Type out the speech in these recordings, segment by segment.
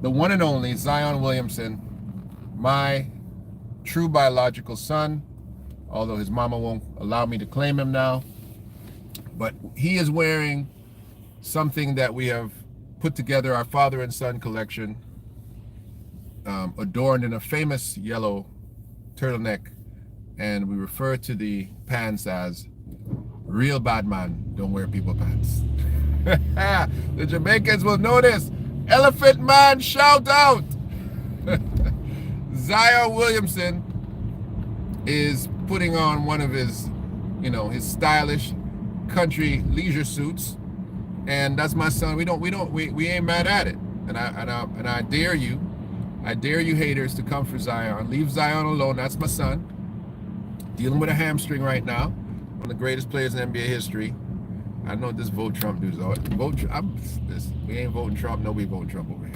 the one and only Zion Williamson, my true biological son, although his mama won't allow me to claim him now. But he is wearing something that we have put together, our father and son collection, adorned in a famous yellow turtleneck, and we refer to the pants as real bad man don't wear people pants. The Jamaicans will know this. Elephant Man, shout out. Zion Williamson is putting on one of his, his stylish country leisure suits, and that's my son. We ain't mad at it. And I dare you, haters, to come for Zion. Leave Zion alone. That's my son. Dealing with a hamstring right now. One of the greatest players in NBA history. I know this vote Trump dudes. We ain't voting Trump. Nobody voting Trump over here.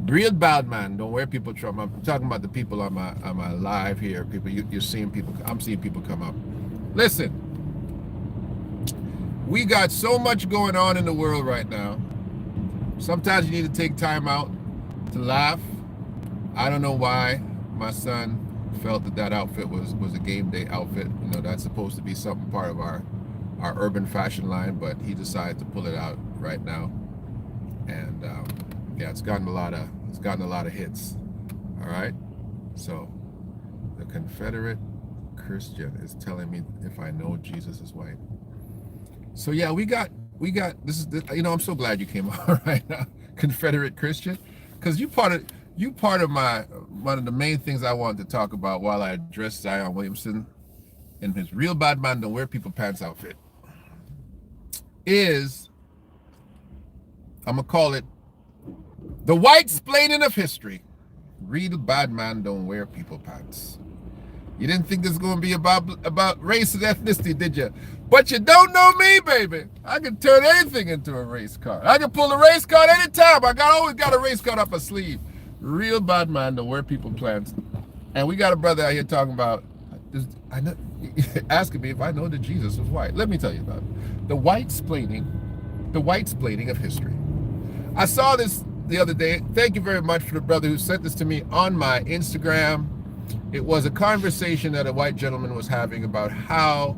Real bad man. Don't wear people Trump. I'm talking about the people on my live here. People, you're seeing people. I'm seeing people come up. Listen, we got so much going on in the world right now. Sometimes you need to take time out to laugh. I don't know why my son felt that outfit was a game day outfit. That's supposed to be something part of our urban fashion line, but he decided to pull it out right now. And yeah, it's gotten a lot of hits. All right. So the Confederate Christian is telling me if I know Jesus is white. So yeah, we got this. I'm so glad you came on right now, Confederate Christian, because you part of my one of the main things I wanted to talk about while I address Zion Williamson in his real bad man don't wear people pants outfit is, I'm gonna call it the white splaining of history. Real bad man don't wear people pants. You didn't think this was going to be about race and ethnicity, did you? But you don't know me, baby. I can turn anything into a race card. I can pull a race card anytime. Always got a race card up a sleeve. Real bad man don't wear people pants. And we got a brother out here talking about, asking me if I know that Jesus was white. Let me tell you about it. The white splaining of history. I saw this the other day. Thank you very much for the brother who sent this to me on my Instagram. It was a conversation that a white gentleman was having about how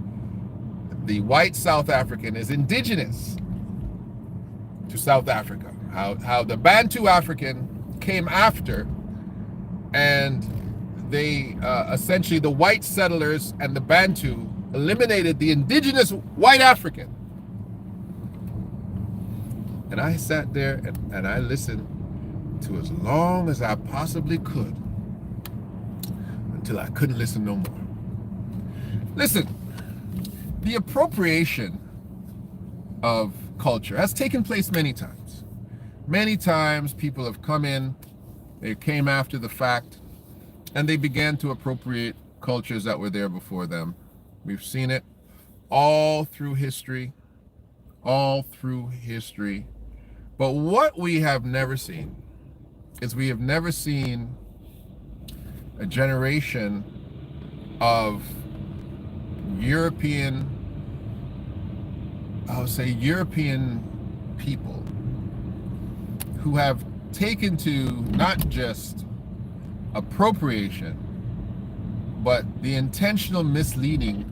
the white South African is indigenous to South Africa. How the Bantu African came after, and they essentially, the white settlers and the Bantu eliminated the indigenous white African. And I sat there and I listened to as long as I possibly could, until I couldn't listen no more. Listen, the appropriation of culture has taken place many times. Many times people have come in, they came after the fact, and they began to appropriate cultures that were there before them. We've seen it all through history. But what we have never seen is we have never seen a generation of European people who have taken to not just appropriation, but the intentional misleading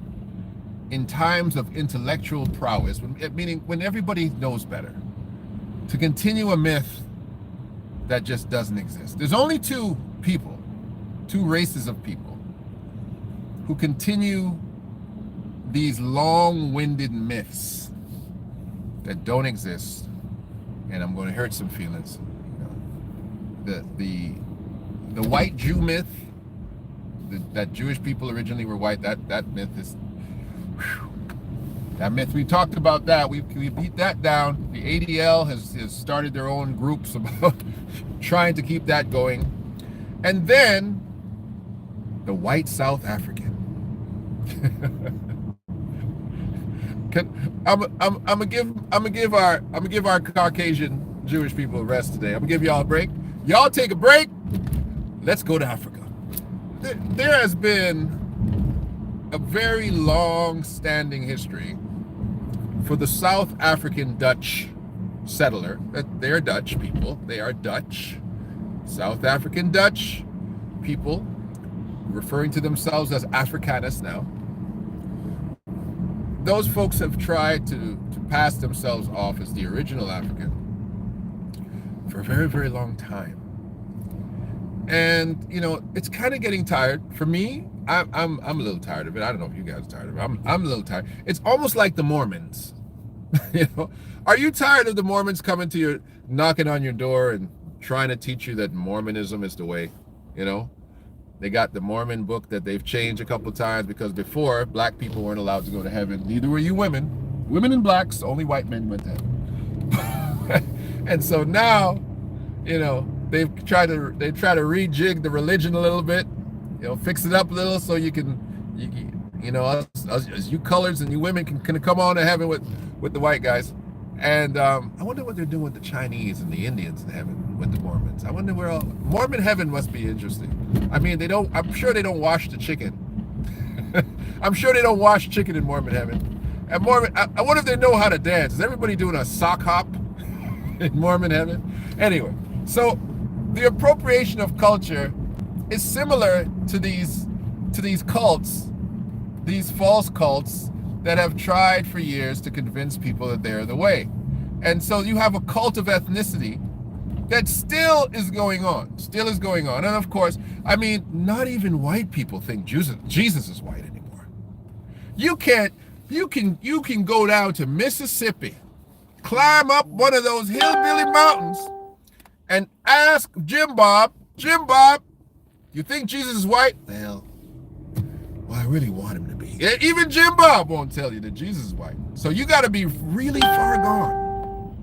in times of intellectual prowess, meaning when everybody knows better, to continue a myth that just doesn't exist. There's only two races of people who continue these long-winded myths that don't exist, and I'm going to hurt some feelings. The white Jew myth, that Jewish people originally were white, that myth is, that myth, we talked about that, we beat that down. The ADL has started their own groups about trying to keep that going. And then the white South African. I'm gonna give our Caucasian Jewish people a rest today. I'm gonna give y'all a break. Y'all take a break. Let's go to Africa. There has been a very long-standing history for the South African Dutch settler. They're Dutch people. They are Dutch. South African Dutch people, referring to themselves as Afrikaners now, those folks have tried to pass themselves off as the original African for a very, very long time. And, you know, it's kind of getting tired. For me, I'm a little tired of it. I don't know if you guys are tired of it. I'm a little tired. It's almost like the Mormons. You know, are you tired of the Mormons coming to you, knocking on your door and trying to teach you that Mormonism is the way? You know, they got the Mormon book that they've changed a couple times, because before, black people weren't allowed to go to heaven. Neither were you women. Women and blacks, only white men went to heaven. And so now, you know, they try to rejig the religion a little bit, you know, fix it up a little so you know, us you colors and you women can come on to heaven with the white guys. And I wonder what they're doing with the Chinese and the Indians in heaven with the Mormons. I wonder where Mormon heaven must be interesting. I mean, I'm sure they don't wash the chicken. I'm sure they don't wash chicken in Mormon heaven. And Mormon, I wonder if they know how to dance. Is everybody doing a sock hop in Mormon heaven? Anyway, so the appropriation of culture is similar to these cults, these false cults that have tried for years to convince people that they're the way. And so you have a cult of ethnicity that still is going on. And of course, I mean, not even white people think Jesus is white anymore. You can go down to Mississippi, climb up one of those hillbilly mountains, and ask Jim Bob, you think Jesus is white? Well, I really want him to be. Even Jim Bob won't tell you that Jesus is white. So you got to be really far gone.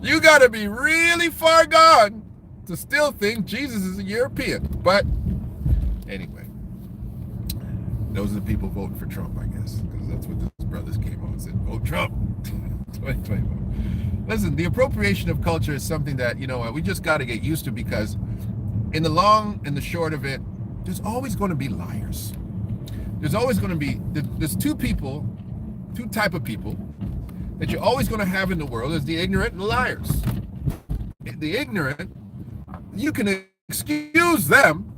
You got to be really far gone to still think Jesus is a European. But anyway, those are the people voting for Trump, I guess, because that's what those brothers came on and said, vote Trump. 2024. Listen, the appropriation of culture is something that, you know, we just got to get used to, because in the long and the short of it, there's always going to be liars. There's always going to be, there's two type of people that you're always going to have in the world. There's the ignorant and the liars. The ignorant, you can excuse them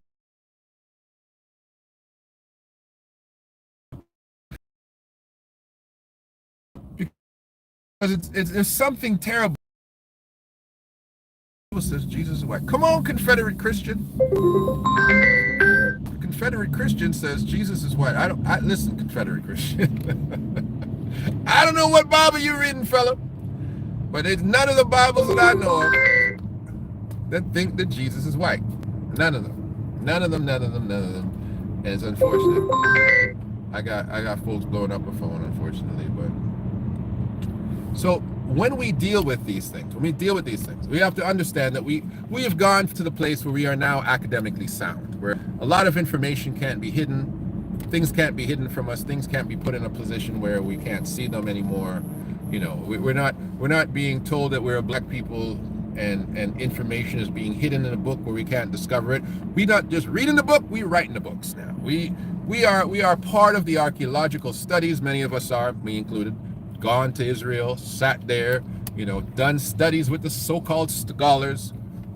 because there's something terrible. Says Jesus is white. Come on, Confederate Christian. The Confederate Christian says Jesus is white. Listen, Confederate Christian. I don't know what Bible you're reading, fella, but it's none of the Bibles that I know of that think that Jesus is white. None of them. And it's unfortunate. I got folks blowing up my phone, unfortunately, but so when we deal with these things, we have to understand that we have gone to the place where we are now academically sound, where a lot of information can't be hidden, things can't be hidden from us, things can't be put in a position where we can't see them anymore. You know, we're not being told that we're a black people and information is being hidden in a book where we can't discover it. We not just reading the book, we writing the books now. We are part of the archaeological studies. Many of us are, me included. Gone to Israel, sat there, you know, done studies with the so-called scholars,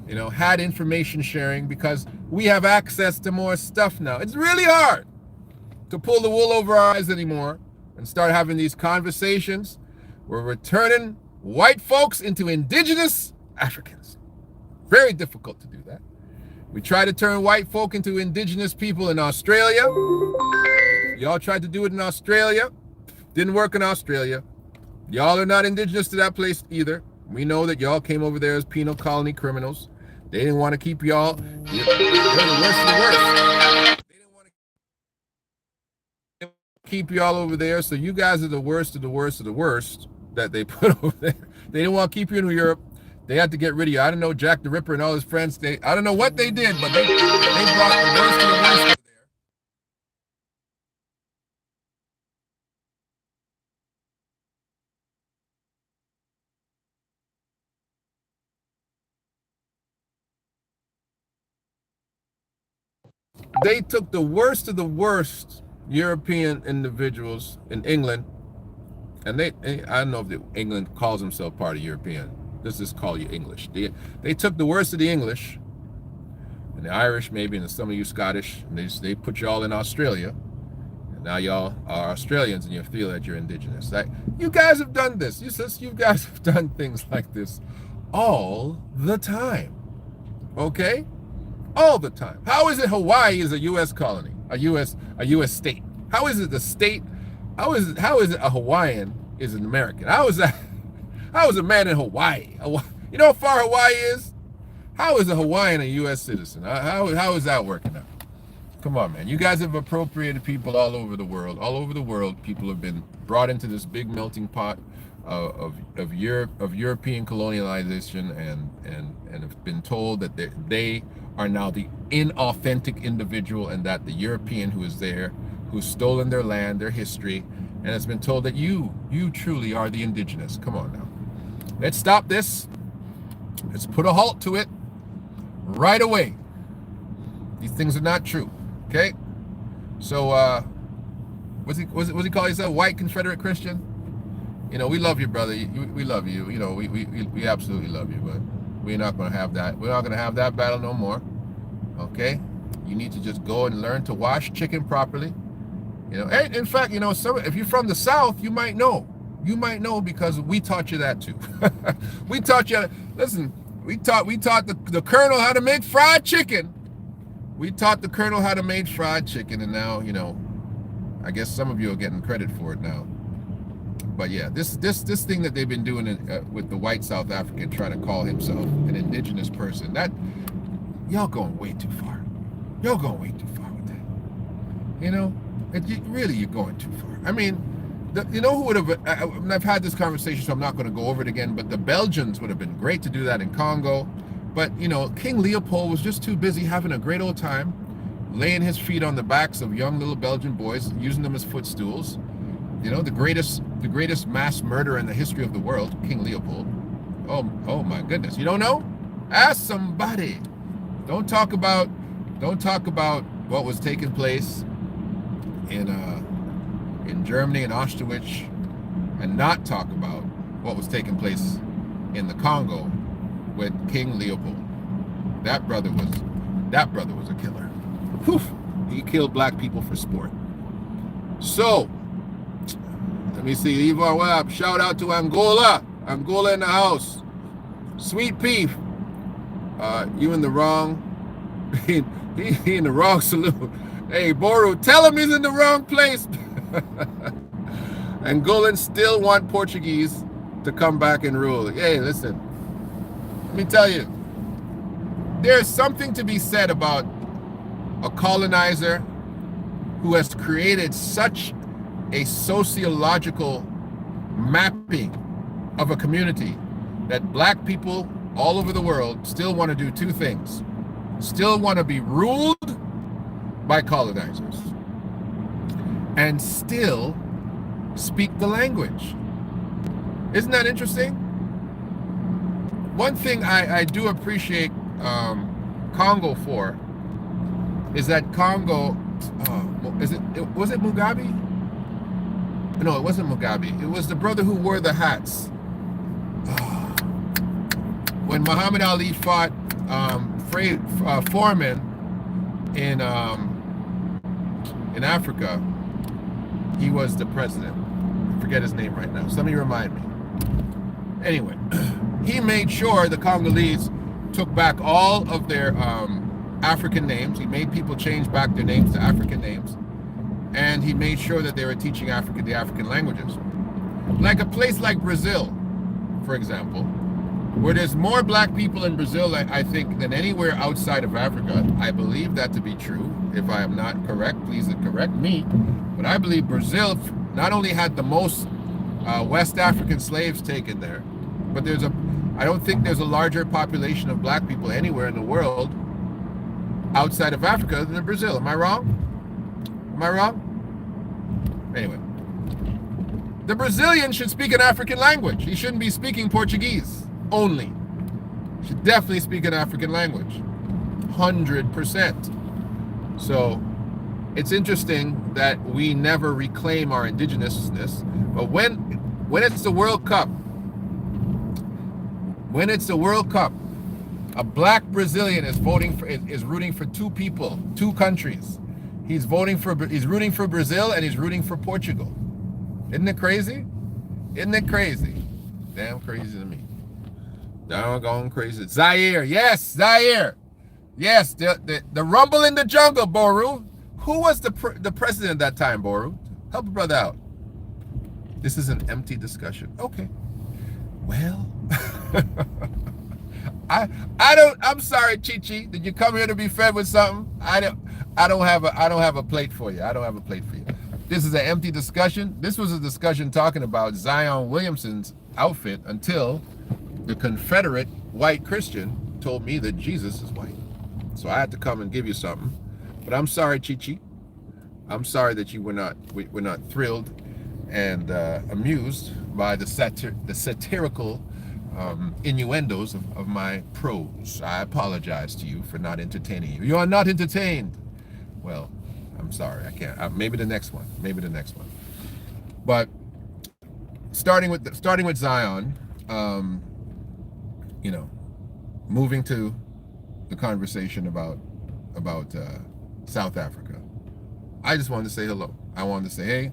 you know, had information sharing, because we have access to more stuff now. It's really hard to pull the wool over our eyes anymore and start having these conversations. We're returning white folks into indigenous Africans. Very difficult to do that. We try to turn white folk into indigenous people in Australia. Y'all tried to do it in Australia. Didn't work in Australia. Y'all are not indigenous to that place either. We know that y'all came over there as penal colony criminals. They didn't want to keep y'all. They're the worst of the worst. They didn't want to keep y'all over there, so you guys are the worst of the worst of the worst that they put over there. They didn't want to keep you in Europe. They had to get rid of you. I don't know, Jack the Ripper and all his friends. I don't know what they did, but they brought the worst of the worst over there. They took the worst of the worst European individuals in England, and I don't know if England calls himself part of European. let's just call you English. They took the worst of the English, and the Irish maybe, and some of you Scottish, and they put you all in Australia. Now y'all are Australians and you feel that you're indigenous. You guys have done this. You guys have done things like this all the time. Okay? All the time. How is it Hawaii is a U.S. colony, a U.S. state? How is it the state? How is it a Hawaiian is an American? How is that? How is a man in Hawaii? You know how far Hawaii is? How is a Hawaiian a U.S. citizen? How is that working out? Come on, man. You guys have appropriated people all over the world. All over the world, people have been brought into this big melting pot of European colonialization and have been told that they are now the inauthentic individual, and that the European who is there, who's stolen their land, their history, and has been told that you truly are the indigenous. Come on now. Let's stop this. Let's put a halt to it right away. These things are not true. Okay, so what's he call himself? White Confederate Christian? You know, we love you, brother. We love you. You know, we absolutely love you, but we're not going to have that. We're not going to have that battle no more. Okay, you need to just go and learn to wash chicken properly. You know, and in fact, you know, if you're from the South, you might know. You might know because we taught you that too. We taught you. Listen, we taught the Colonel how to make fried chicken. We taught the Colonel how to make fried chicken, and now, you know, I guess some of you are getting credit for it now. But yeah, this thing that they've been doing with the white South African trying to call himself an indigenous person, that y'all going way too far. Y'all going way too far with that. You know, really, you're going too far. I mean, you know who would have? I've had this conversation, so I'm not going to go over it again. But the Belgians would have been great to do that in Congo. But, you know, King Leopold was just too busy having a great old time, laying his feet on the backs of young little Belgian boys, using them as footstools. You know, the greatest mass murderer in the history of the world, King Leopold. Oh my goodness. You don't know? Ask somebody. Don't talk about what was taking place in Germany and Auschwitz, and not talk about what was taking place in the Congo with King Leopold. That brother was a killer. Whew. He killed black people for sport. So, let me see. Yvonne Webb, shout out to Angola. Angola in the house. Sweet Pea. You in the wrong. He in the wrong saloon. Hey, Boru, tell him he's in the wrong place. Angolans still want Portuguese to come back and rule. Hey, listen. Let me tell you, there's something to be said about a colonizer who has created such a sociological mapping of a community that black people all over the world still want to do two things. Still want to be ruled by colonizers and still speak the language. Isn't that interesting? One thing I do appreciate Congo for is that Congo, was it Mugabe? No, it wasn't Mugabe. It was the brother who wore the hats. When Muhammad Ali fought Foreman in Africa, he was the president. I forget his name right now. Somebody remind me. Anyway, he made sure the Congolese took back all of their African names. He made people change back their names to African names. And he made sure that they were teaching the African languages. Like a place like Brazil, for example, where there's more black people in Brazil, I think, than anywhere outside of Africa. I believe that to be true. If I am not correct, please correct me. But I believe Brazil not only had the most West African slaves taken there, but I don't think there's a larger population of black people anywhere in the world outside of Africa than in Brazil. Am I wrong? Am I wrong? Anyway, the Brazilian should speak an African language. He shouldn't be speaking Portuguese only. He should definitely speak an African language. 100%. So it's interesting that we never reclaim our indigenousness, but when it's the World Cup, When it's the World Cup, a black Brazilian is rooting for two people, two countries. He's rooting for Brazil and he's rooting for Portugal. Isn't it crazy? Isn't it crazy? Damn crazy to me. Doggone crazy. Zaire, yes, Zaire. Yes, the rumble in the jungle, Boru. Who was the president at that time, Boru? Help a brother out. This is an empty discussion. Okay. Well, I'm sorry, Chi-Chi. Did you come here to be fed with something? I don't have a plate for you. I don't have a plate for you. This is an empty discussion. This was a discussion talking about Zion Williamson's outfit until the Confederate white Christian told me that Jesus is white. So I had to come and give you something. But I'm sorry, Chi-Chi. I'm sorry that you were not thrilled and amused by the satirical innuendos of my prose. I apologize to you for not entertaining you. You are not entertained. Well, I'm sorry. I can't. Maybe the next one. Maybe the next one. But starting with Zion, moving to the conversation about South Africa. I just wanted to say hello. I wanted to say, hey,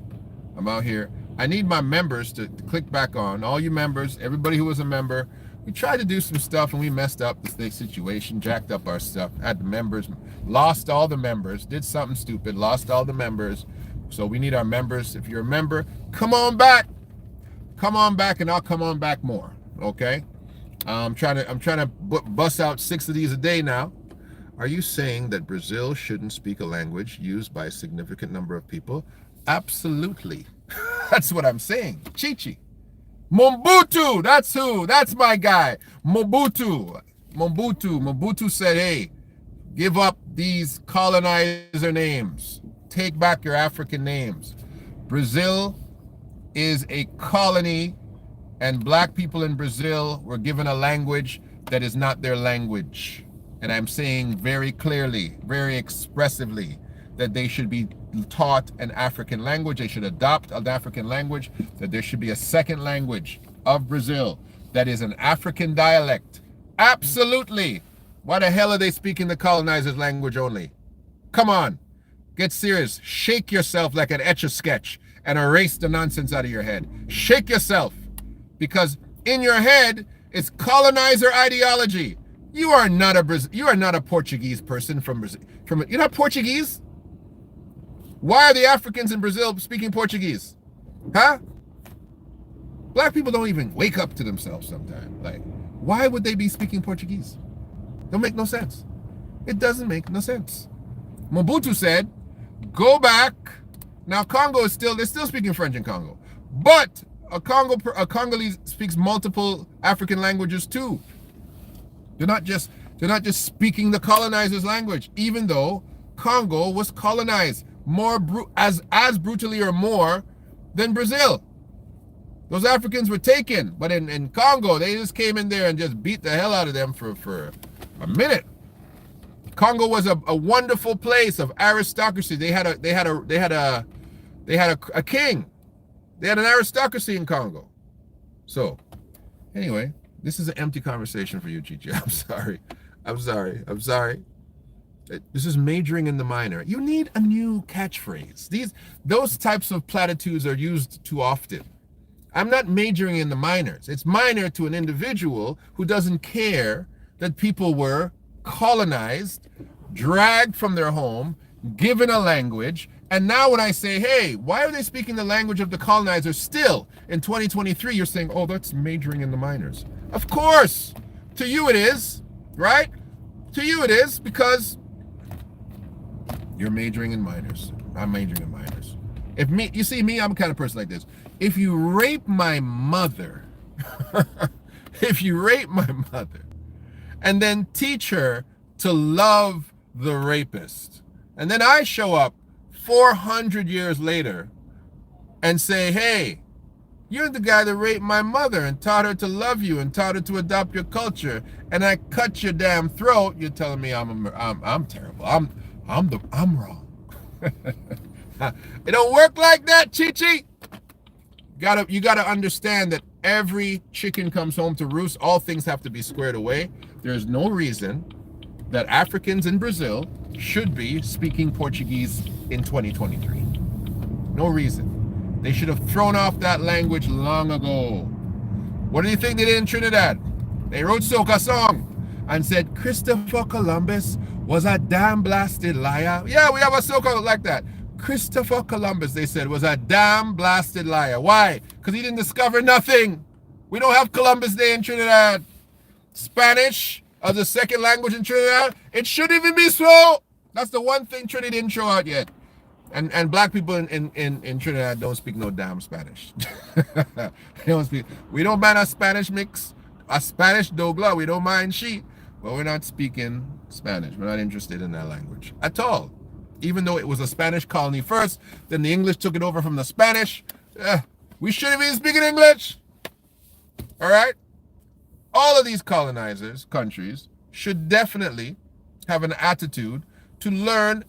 I'm out here. I need my members to click back on. All you members, everybody who was a member. We tried to do some stuff and we messed up the situation, jacked up our stuff, had the members, lost all the members, did something stupid, lost all the members. So we need our members. If you're a member, come on back. Come on back and I'll come on back more. Okay? I'm trying to bust out 6 of these a day now. Are you saying that Brazil shouldn't speak a language used by a significant number of people? Absolutely. That's what I'm saying. Chi-Chi. Mobutu, that's who. That's my guy. Mobutu said, hey, give up these colonizer names. Take back your African names. Brazil is a colony, and black people in Brazil were given a language that is not their language. And I'm saying very clearly, very expressively, that they should be taught an African language. They should adopt an African language, that there should be a second language of Brazil that is an African dialect. Absolutely. Why the hell are they speaking the colonizers' language only? Come on. Get serious. Shake yourself like an Etch-a-Sketch and erase the nonsense out of your head. Shake yourself. Because in your head, it's colonizer ideology. You are not a Portuguese person from Brazil. You're not Portuguese? Why are the Africans in Brazil speaking Portuguese? Huh? Black people don't even wake up to themselves sometimes. Like, why would they be speaking Portuguese? Don't make no sense. It doesn't make no sense. Mobutu said, go back. Now Congo they're still speaking French in Congo. But a Congolese speaks multiple African languages too. They're not just speaking the colonizer's language, even though Congo was colonized as brutally or more than Brazil. Those Africans were taken, but in Congo, they just came in there and just beat the hell out of them for a minute. Congo was a wonderful place of aristocracy. They had a king. They had an aristocracy in Congo. So, anyway, this is an empty conversation for you, Chichi. I'm sorry. This is majoring in the minor. You need a new catchphrase. Those types of platitudes are used too often. I'm not majoring in the minors. It's minor to an individual who doesn't care that people were colonized, dragged from their home, given a language, and now when I say, hey, why are they speaking the language of the colonizers still in 2023, you're saying, oh, that's majoring in the minors. Of course, to you it is, right? To you it is, because you're majoring in minors. I'm majoring in minors. You see me, I'm the kind of person like this. If you rape my mother, and then teach her to love the rapist, and then I show up 400 years later and say, hey, you're the guy that raped my mother and taught her to love you and taught her to adopt your culture, and I cut your damn throat, you're telling me I'm terrible. I'm wrong. It don't work like that, Chi-Chi. You gotta understand that every chicken comes home to roost, all things have to be squared away. There's no reason that Africans in Brazil should be speaking Portuguese in 2023. No reason. They should have thrown off that language long ago. What do you think they did in Trinidad? They wrote soca song and said Christopher Columbus was a damn blasted liar. Yeah, we have a soca like that. Christopher Columbus, they said, was a damn blasted liar. Why? Because he didn't discover nothing. We don't have Columbus Day in Trinidad. Spanish as a second language in Trinidad, it shouldn't even be so. That's the one thing Trinidad didn't show out yet. And black people in Trinidad don't speak no damn Spanish. They don't speak. We don't ban a Spanish mix, a Spanish Douglas. We don't mind she, but we're not speaking Spanish. We're not interested in that language at all. Even though it was a Spanish colony first, then the English took it over from the Spanish. We shouldn't be speaking English. All right? All of these colonizers, countries, should definitely have an attitude to learn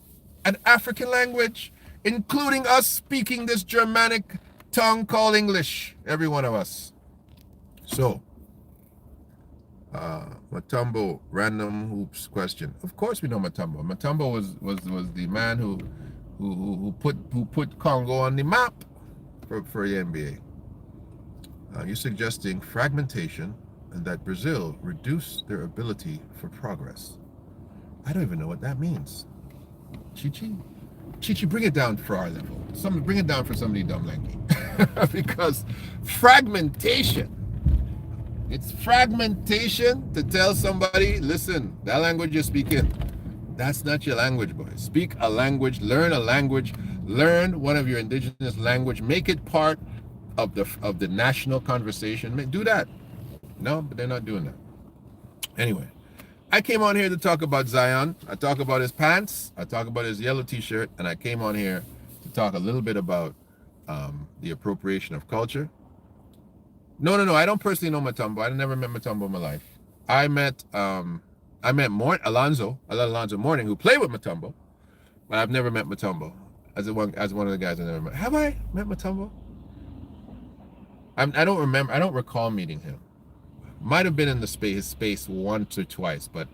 an African language, including us speaking this Germanic tongue called English, every one of us. So, Matumbo, random hoops question. Of course we know Matumbo. Matumbo was the man who put Congo on the map for the NBA. You're suggesting fragmentation and that Brazil reduced their ability for progress. I don't even know what that means. Chichi, bring it down for our level. Bring it down for somebody dumb like me. Because fragmentation. It's fragmentation to tell somebody, listen, that language you're speaking, that's not your language, boy. Speak a language, learn a language, learn one of your indigenous language, make it part of the national conversation. Do that. No, but they're not doing that. Anyway, I came on here to talk about Zion. I talk about his pants. I talk about his yellow t-shirt. And I came on here to talk a little bit about the appropriation of culture. No. I don't personally know Matumbo. I never met Matumbo in my life. I met Alonzo Mourning, who played with Matumbo, but I've never met Matumbo as one of the guys I never met. Have I met Matumbo? I don't remember. I don't recall meeting him. Might have been in his space once or twice, but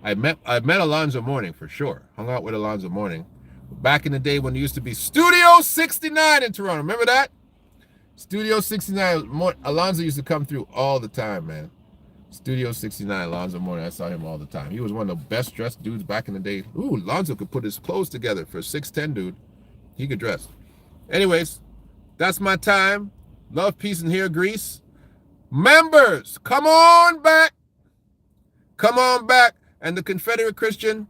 I met Alonzo Mourning for sure. Hung out with Alonzo Mourning back in the day when there used to be Studio 69 in Toronto. Remember that? Studio 69. Alonzo used to come through all the time, man. Studio 69, Alonzo Mourning. I saw him all the time. He was one of the best dressed dudes back in the day. Ooh, Alonzo could put his clothes together for a 6'10" dude. He could dress. Anyways, that's my time. Love, peace, and hair grease. Members, come on back. Come on back. And the Confederate Christian,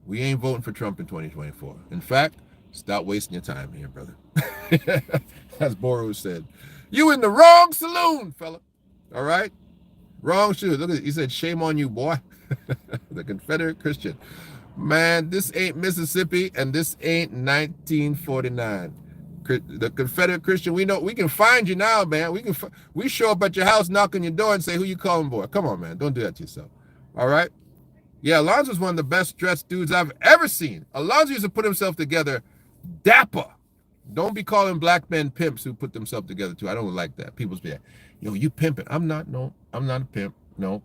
we ain't voting for Trump in 2024. In fact, stop wasting your time here, brother. As Boru said. You in the wrong saloon, fella. All right? Wrong shoes. Look at it. He said, shame on you, boy. The Confederate Christian. Man, this ain't Mississippi, and this ain't 1949. The Confederate Christian, we know we can find you now, man. We show up at your house, knock on your door, and say, who you calling, boy? Come on, man. Don't do that to yourself. All right? Yeah, Alonzo's one of the best dressed dudes I've ever seen. Alonzo used to put himself together dapper. Don't be calling black men pimps who put themselves together too. I don't like that. People be like, yo, you pimping. I'm not a pimp. No,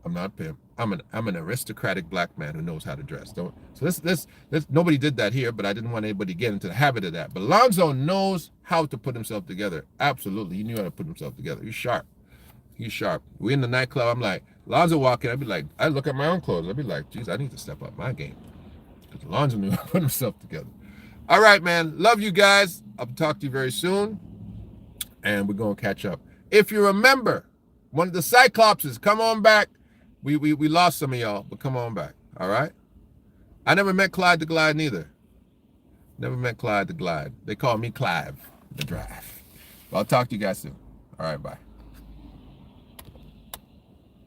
I'm not a pimp. I'm an aristocratic black man who knows how to dress. Let's nobody did that here, but I didn't want anybody to get into the habit of that. But Alonzo knows how to put himself together. Absolutely. He knew how to put himself together. He's sharp. We in the nightclub. I'm like, Alonzo walking, I'd be like, I look at my own clothes. I'd be like, geez, I need to step up my game. Because Alonzo knew how to put himself together. All right, man. Love you guys. I'll talk to you very soon. And we're going to catch up. If you remember, one of the Cyclopses, come on back. We lost some of y'all, but come on back. All right? I never met Clyde the Glide neither. Never met Clyde the Glide. They call me Clive the Drive. Well, I'll talk to you guys soon. All right, bye.